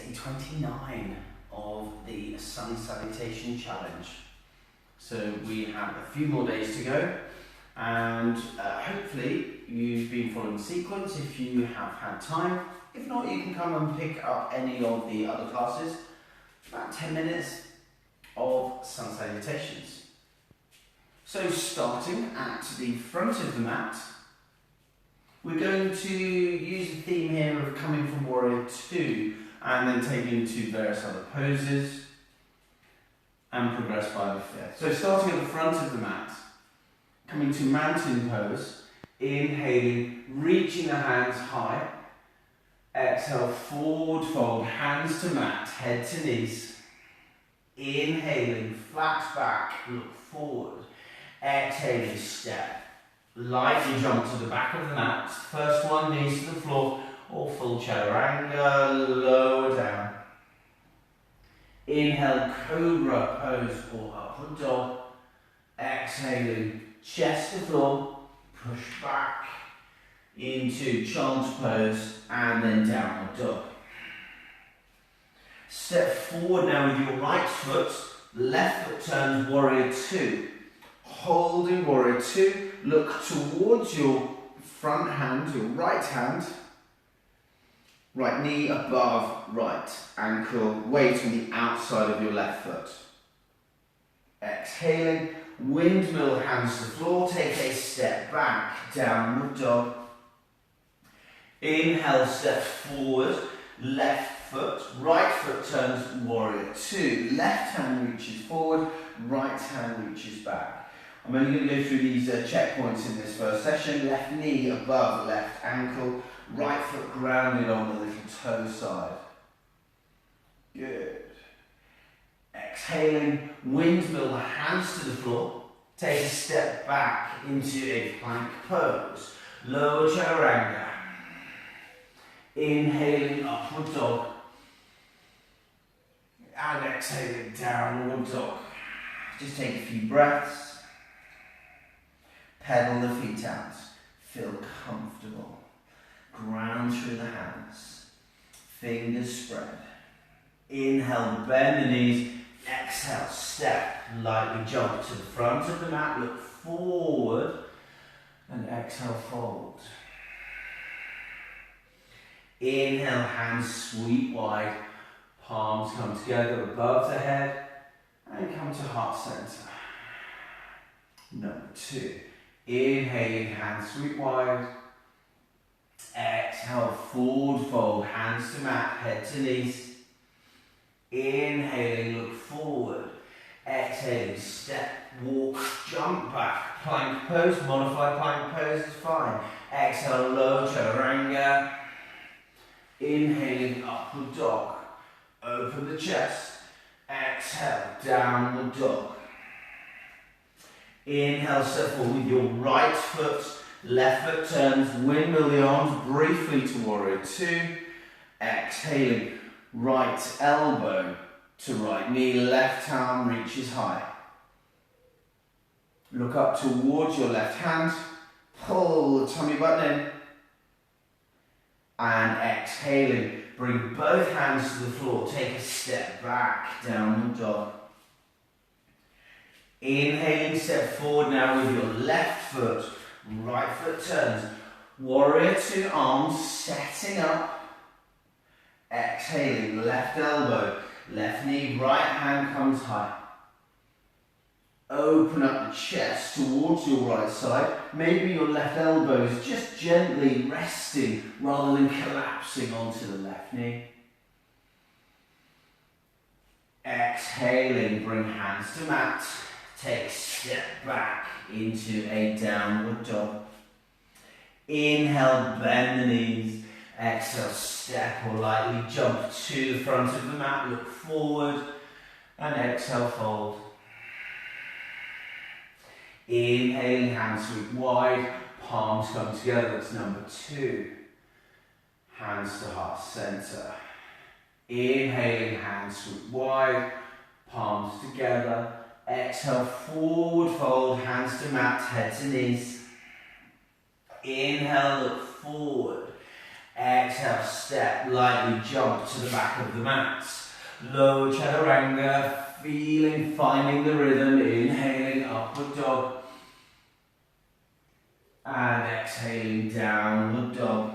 day 29 of the Sun Salutation challenge. So we have a few more days to go, and hopefully you've been following the sequence if you have had time. If not, you can come and pick up any of the other classes. About 10 minutes of Sun Salutations. So starting at the front of the mat, we're going to use the theme here of coming from Warrior 2 and then taking to various other poses and progress by the fifth. So starting at the front of the mat, coming to mountain pose, inhaling, reaching the hands high, exhale, forward fold, hands to mat, head to knees, inhaling, flat back, look forward, exhaling, step, lightly jump to the back of the mat, first one, knees to the floor, or full chaturanga, lower down. Inhale, cobra pose or upward dog. Exhaling, chest to floor, push back into child's pose and then downward dog. Step forward now with your right foot, left foot turns Warrior 2. Holding Warrior 2, look towards your front hand, your right hand. Right knee above right ankle, weight on the outside of your left foot. Exhaling, windmill hands to the floor, take a step back, downward dog. Inhale, step forward, left foot, right foot turns Warrior 2. Left hand reaches forward, right hand reaches back. I'm only going to go through these checkpoints in this first session. Left knee above left ankle, right foot grounded on the little toe side. Good. Exhaling, windmill hands to the floor. Take a step back into a plank pose. Lower chaturanga. Inhaling, upward dog. And exhaling, downward dog. Just take a few breaths. Pedal the feet out. Feel comfortable. Ground through the hands. Fingers spread. Inhale, bend the knees. Exhale, step. Lightly jump to the front of the mat. Look forward. And exhale, fold. Inhale, hands sweep wide. Palms come together above the head. And come to heart center. Number 2. Inhaling, hands sweep wide. Exhale, forward fold, hands to mat, head to knees. Inhaling, look forward. Exhaling, step, walk, jump back. Plank pose, modified plank pose is fine. Exhale, low chaturanga. Inhaling, upward dog. Open the chest. Exhale, downward dog. Inhale, step forward with your right foot. Left foot turns, windmill the arms briefly to Warrior 2. Exhaling, right elbow to right knee, left arm reaches high. Look up towards your left hand, pull the tummy button in. And exhaling, bring both hands to the floor, take a step back, downward dog. Inhaling, step forward now with your left foot. Right foot turns. Warrior 2 arms setting up. Exhaling, left elbow, left knee, right hand comes high. Open up the chest towards your right side. Maybe your left elbow is just gently resting rather than collapsing onto the left knee. Exhaling, bring hands to mat. Take a step back into a downward dog. Inhale, bend the knees. Exhale, step or lightly jump to the front of the mat. Look forward and exhale, fold. Inhaling, hands sweep wide. Palms come together. That's number 2. Hands to heart center. Inhaling, hands sweep wide. Palms together. Exhale, forward fold, hands to mat, head to knees. Inhale, look forward. Exhale, step, lightly jump to the back of the mat. Low chaturanga, feeling, finding the rhythm, inhaling, upward dog. And exhaling, downward dog.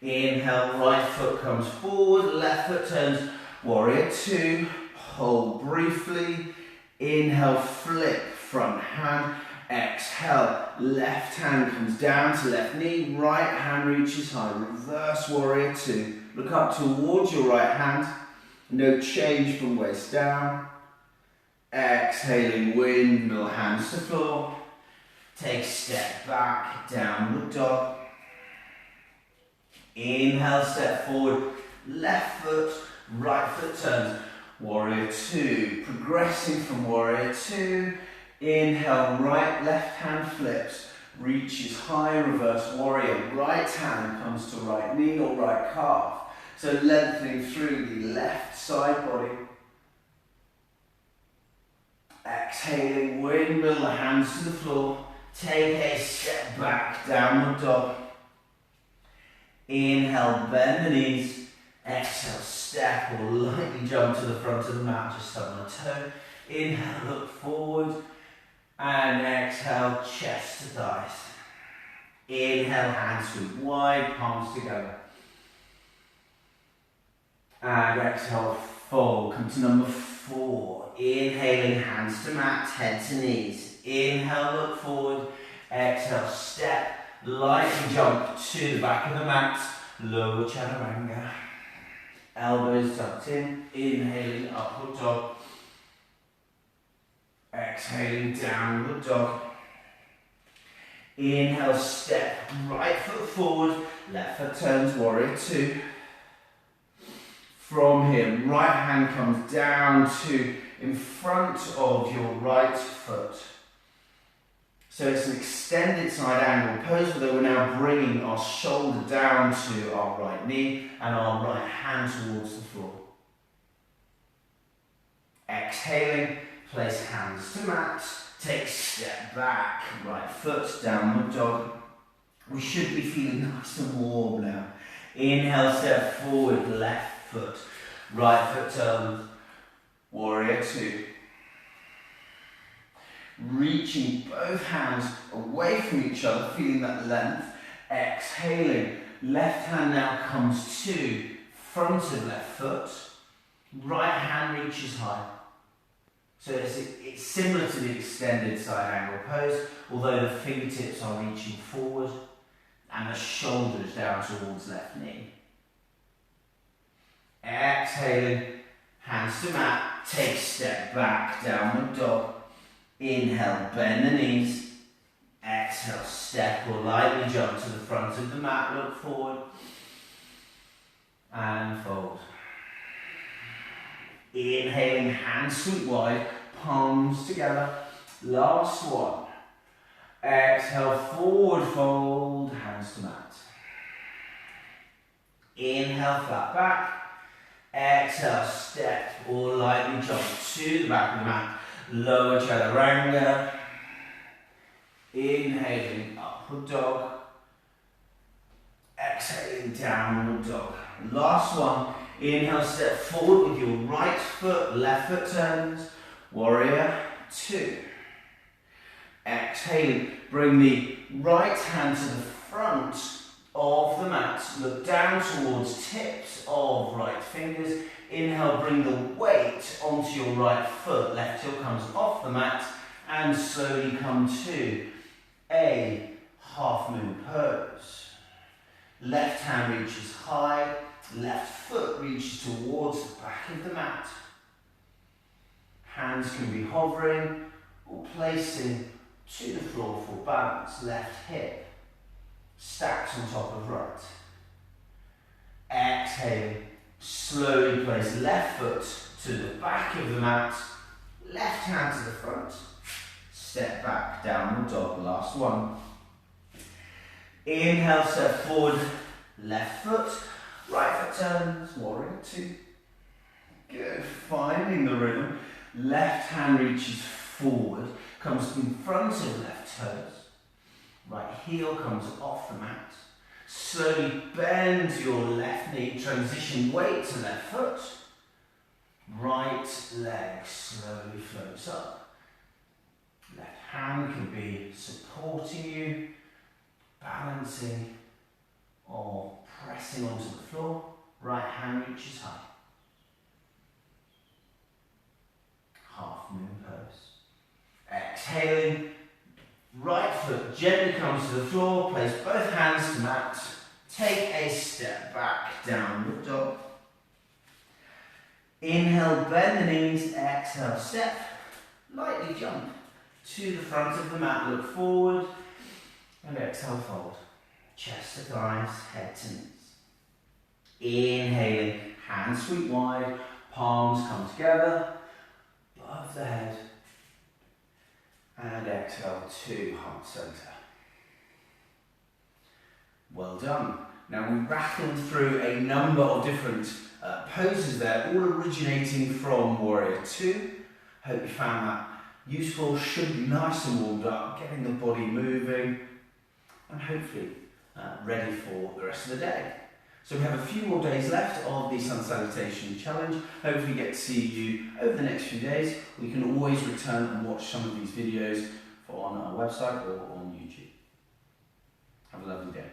Inhale, right foot comes forward, left foot turns, warrior two. Hold briefly. Inhale, flip, front hand. Exhale, left hand comes down to left knee, right hand reaches high, reverse warrior two. Look up towards your right hand, no change from waist down. Exhaling, windmill, hands to floor. Take a step back, downward dog. Inhale, step forward, left foot, right foot turns, warrior two. Progressing from warrior two. Inhale, right, left hand flips, reaches high, reverse warrior. Right hand comes to right knee or right calf. So lengthening through the left side body. Exhaling, windmill, the hands to the floor. Take a step back, downward dog. Inhale, bend the knees. Exhale, step or lightly jump to the front of the mat, just on a toe. Inhale, look forward. And exhale, chest to thighs. Inhale, hands sweep wide, palms together. And exhale, fold. Come to number 4. Inhaling, hands to mat, head to knees. Inhale, look forward. Exhale, step, lightly jump to the back of the mat. Lower chaturanga. Elbows tucked in. Inhaling, upward dog. Exhaling, downward dog. Inhale, step, right foot forward, left foot turns, warrior two. From here, right hand comes down to in front of your right foot. So it's an extended side angle pose, although we're now bringing our shoulder down to our right knee and our right hand towards the floor. Exhaling, place hands to mat, take a step back, right foot, downward dog. We should be feeling nice and warm now. Inhale, step forward, left foot, right foot turns, warrior two. Reaching both hands away from each other, feeling that length. Exhaling, left hand now comes to front of left foot, right hand reaches high. So it's similar to the extended side angle pose, although the fingertips are reaching forward and the shoulders down towards left knee. Exhaling, hands to mat, take a step back, downward dog. Inhale, bend the knees. Exhale, step or lightly jump to the front of the mat, look forward. And fold. Inhaling, hands sweep wide, palms together. Last one. Exhale, forward fold, hands to mat. Inhale, flat back. Exhale, step or lightly jump to the back of the mat. Lower chaturanga. Inhaling, upward dog. Exhaling, downward dog. Last one. Inhale, step forward with your right foot, left foot turns. Warrior two. Exhaling, bring the right hand to the front of the mat. Look down towards tips of right fingers. Inhale, bring the weight onto your right foot. Left heel comes off the mat and slowly come to a half moon pose. Left hand reaches high. Left foot reaches towards the back of the mat. Hands can be hovering or placing to the floor for balance. Left hip stacked on top of right. Exhaling, slowly place left foot to the back of the mat. Left hand to the front. Step back, downward dog. Last one. Inhale, step forward. Left foot. Right foot turns, warrior two. Good, finding the rhythm. Left hand reaches forward, comes in front of left toes. Right heel comes off the mat. Slowly bend your left knee, transition weight to left foot. Right leg slowly floats up. Left hand can be supporting you, balancing or pressing onto the floor. Right hand reaches high. Half moon pose. Exhaling, right foot gently comes to the floor, place both hands to mat, take a step back, downward dog. Inhale, bend the knees, exhale, step, lightly jump to the front of the mat, look forward, and exhale, fold. Chest to thighs, head to knees. Inhaling, hands sweep wide, palms come together, above the head, and exhale to heart center. Well done. Now we rattled through a number of different poses there, all originating from Warrior 2. Hope you found that useful. Should be nice and warmed up, getting the body moving, and hopefully ready for the rest of the day. So we have a few more days left of the Sun Salutation Challenge. Hopefully get to see you over the next few days. We can always return and watch some of these videos on our website or on YouTube. Have a lovely day.